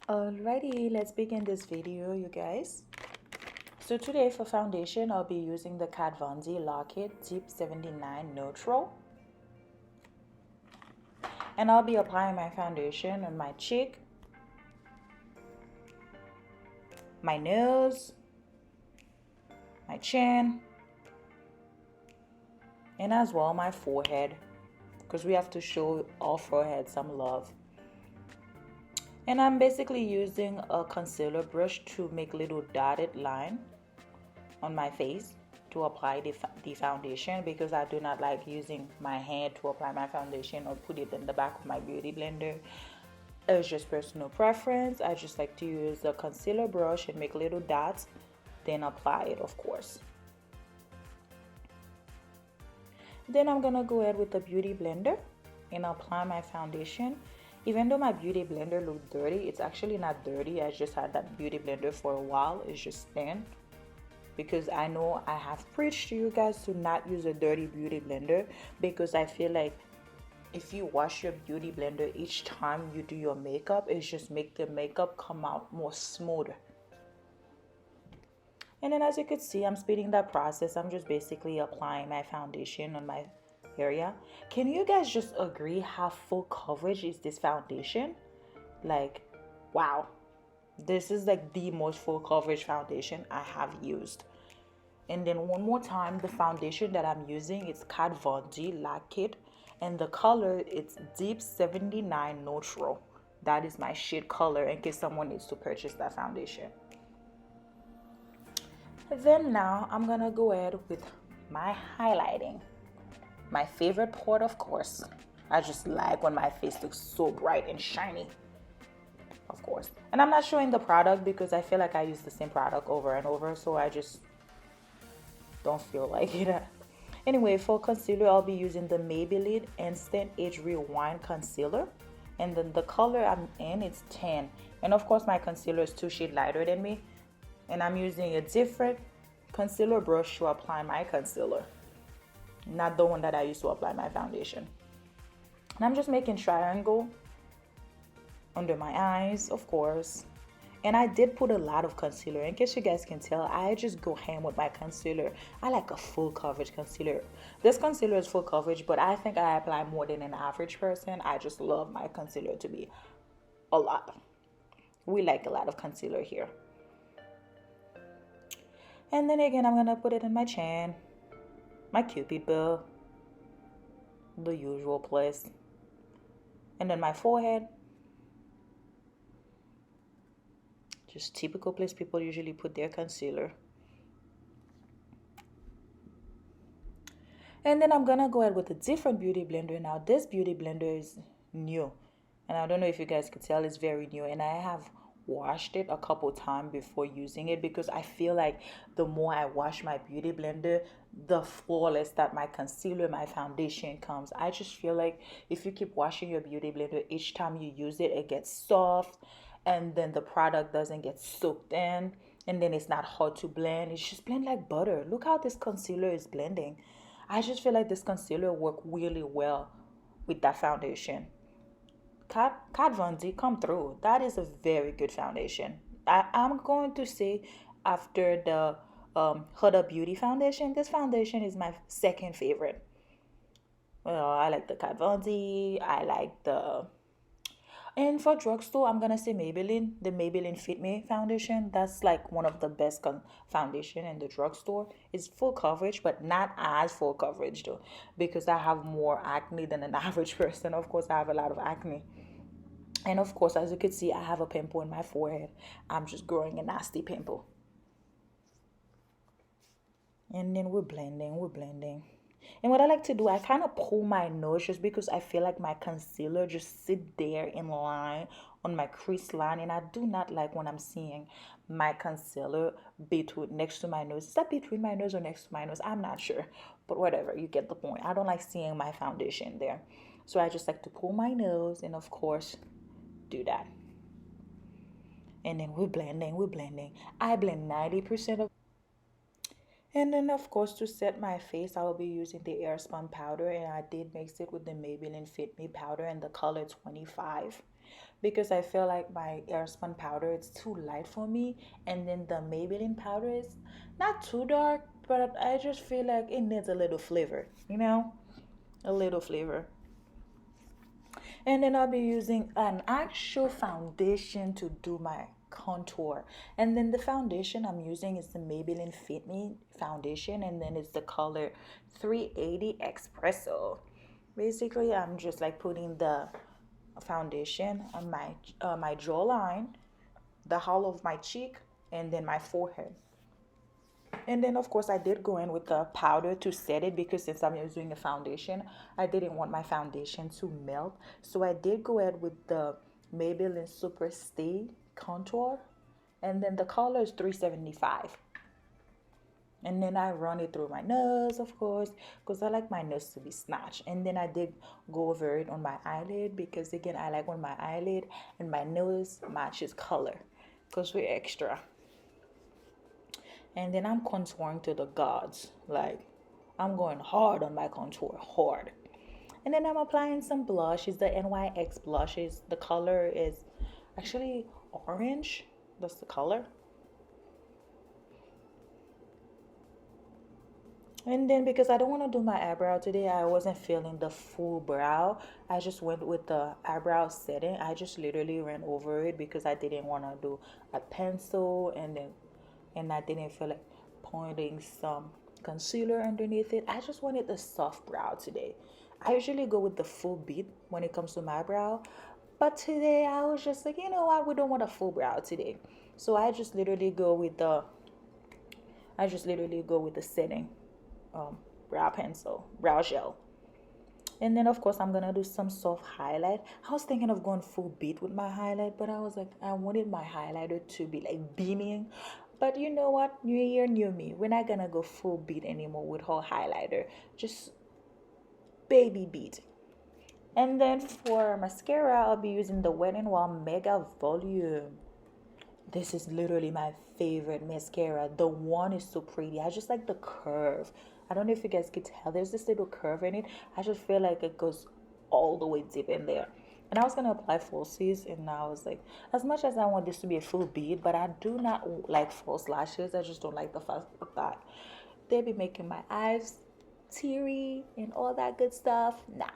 Alrighty, let's begin this video, you guys. So today for foundation, I'll be using the Kat Von D Lock-It Deep 79 Neutral. And I'll be applying my foundation on my cheek, my nose, my chin, and as well my forehead, because we have to show our forehead some love. And I'm basically using a concealer brush to make little dotted line on my face to apply the foundation, because I do not like using my hand to apply my foundation or put it in the back of my beauty blender. It's just personal preference. I just like to use a concealer brush and make little dots, then apply it, of course. Then I'm gonna go ahead with the beauty blender and apply my foundation. Even though my beauty blender looked dirty, it's actually not dirty. I just had that beauty blender for a while. It's just thin, because I know I have preached to you guys to not use a dirty beauty blender, because I feel like if you wash your beauty blender each time you do your makeup, it just make the makeup come out more smoother. And then as you can see, I'm speeding that process. I'm just basically applying my foundation on my area. Can you guys just agree how full coverage is this foundation? Like, wow. This is like the most full coverage foundation I have used. And then one more time, the foundation that I'm using is Kat Von D Lock-It, and the color it's Deep 79 Neutral. That is my shade color in case someone needs to purchase that foundation. Then now I'm gonna go ahead with my highlighting. My favorite part, of course. I just like when my face looks so bright and shiny, of course. And I'm not showing the product because I feel like I use the same product over and over, so I just don't feel like it. Anyway, for concealer, I'll be using the Maybelline Instant Age Rewind Concealer. And then the color I'm in is tan. And of course, my concealer is 2 shades lighter than me. And I'm using a different concealer brush to apply my concealer, not the one that I used to apply my foundation. And I'm just making triangle under my eyes, of course. And I did put a lot of concealer. In case you guys can tell, I just go ham with my concealer. I like a full coverage concealer. This concealer is full coverage, but I think I apply more than an average person. I just love my concealer to be a lot. We like a lot of concealer here. And then again, I'm gonna put it in my chin, my cupid bow, the usual place. And then my forehead, just typical place people usually put their concealer. And then I'm gonna go ahead with a different beauty blender now. This beauty blender is new, and I don't know if you guys could tell, it's very new, and I have washed it a couple times before using it, because I feel like the more I wash my beauty blender, the flawless that my concealer, my foundation comes. I just feel like if you keep washing your beauty blender each time you use it, it gets soft, and then the product doesn't get soaked in, and then it's not hard to blend. It's just blend like butter. Look how this concealer is blending. I just feel like this concealer worked really well with that foundation. Kat Von D, come through. That is a very good foundation. I'm going to say after the Huda Beauty foundation, this foundation is my second favorite. Well, I like the Kat Von D. I like the... And for drugstore, I'm gonna say Maybelline, the Maybelline Fit Me foundation. That's like one of the best foundation in the drugstore. It's full coverage, but not as full coverage though, because I have more acne than an average person. Of course, I have a lot of acne. And of course, as you can see, I have a pimple in my forehead. I'm just growing a nasty pimple. And then we're blending, we're blending. And what I like to do, I kind of pull my nose just because I feel like my concealer just sit there in line on my crease line. And I do not like when I'm seeing my concealer between next to my nose. Is that between my nose or next to my nose? I'm not sure. But whatever, you get the point. I don't like seeing my foundation there. So I just like to pull my nose and of course do that. And then we're blending, we're blending. I blend 90% of... And then of course to set my face, I will be using the Airspun powder, and I did mix it with the Maybelline Fit Me powder in the color 25. because I feel like my Airspun powder it's too light for me, and then the Maybelline powder is not too dark, but I just feel like it needs a little flavor, a little flavor. And then I'll be using an actual foundation to do my contour. And then the foundation I'm using is the Maybelline Fit Me foundation, and then it's the color 380 Espresso. Basically, I'm just like putting the foundation on my jawline, the hollow of my cheek, and then my forehead. And then, of course, I did go in with the powder to set it because since I'm using a foundation, I didn't want my foundation to melt. So I did go ahead with the Maybelline Super Stay Contour. And then the color is 375. And then I run it through my nose, of course, because I like my nose to be snatched. And then I did go over it on my eyelid because, again, I like when my eyelid and my nose matches color because we're extra. And then I'm contouring to the gods. Like, I'm going hard on my contour, hard. And then I'm applying some blush. It's the NYX blushes. The color is actually orange. That's the color. And then because I don't want to do my eyebrow today, I wasn't feeling the full brow. I just went with the eyebrow setting. I just literally ran over it because I didn't want to do a pencil, and I didn't feel like putting some concealer underneath it. I just wanted the soft brow today. I usually go with the full beat when it comes to my brow, but today I was just like, you know what, we don't want a full brow today. So I just literally go with the setting brow pencil, brow gel. And then of course I'm gonna do some soft highlight. I was thinking of going full beat with my highlight, but I was like, I wanted my highlighter to be like beaming. But you know what? New year, new me. We're not gonna go full beat anymore with her highlighter. Just baby beat. And then for mascara, I'll be using the Wet n Wild Mega Volume. This is literally my favorite mascara. The one is so pretty. I just like the curve. I don't know if you guys could tell. There's this little curve in it. I just feel like it goes all the way deep in there. And I was gonna apply falsies, and I was like, as much as I want this to be a full bead, but I do not like false lashes. I just don't like the fact that they be making my eyes teary and all that good stuff. Nah.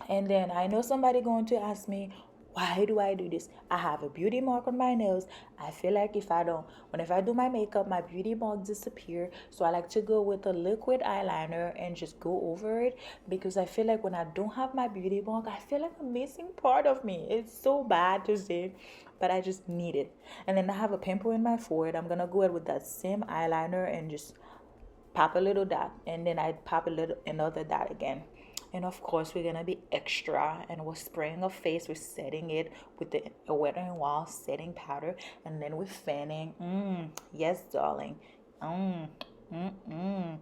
And then I know somebody going to ask me, why do I do this? I have a beauty mark on my nose. I feel like if I do my makeup, my beauty mark disappear. So I like to go with a liquid eyeliner and just go over it because I feel like when I don't have my beauty mark, I feel like I'm missing part of me. It's so bad to say, but I just need it. And then I have a pimple in my forehead. I'm gonna go ahead with that same eyeliner and just pop a little dot, and then I pop a little another dot again. And of course we're gonna be extra, and we're spraying our face, we're setting it with the Wet n Wild setting powder, and then we're fanning. Yes, darling. mm, mm, mm.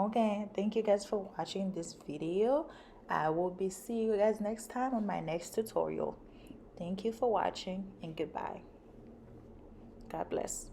Okay, thank you guys for watching this video. I will be seeing you guys next time on my next tutorial. Thank you for watching, and goodbye. God bless.